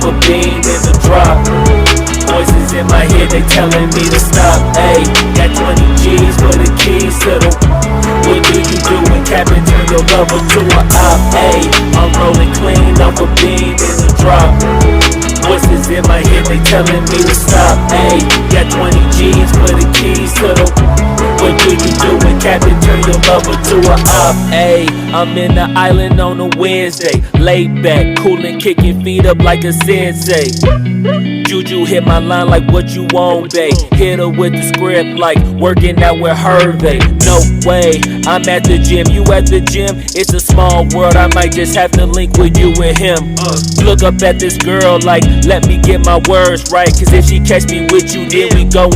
a bean in the drop. Voices in my head, they telling me to stop. Ayy, got 20 G's for the keys to the. What do you do when Captain turn your lover to a op? Ayy, I'm rolling clean off a bean in the drop. Voices in my head, they telling me to stop. Ayy, got 20 G's for the keys to the. What do you do when Captain turn your lover to a op? Ayy, I'm in the island on a Wednesday, laid back, coolin', kicking feet up like a sensei. Juju hit my line like what you want, babe. Hit her with the script like working out with Hervey. No way, I'm at the gym, you at the gym. It's a small world, I might just have to link with you and him. Look up at this girl like, let me get my words right, cause if she catch me with you, then we go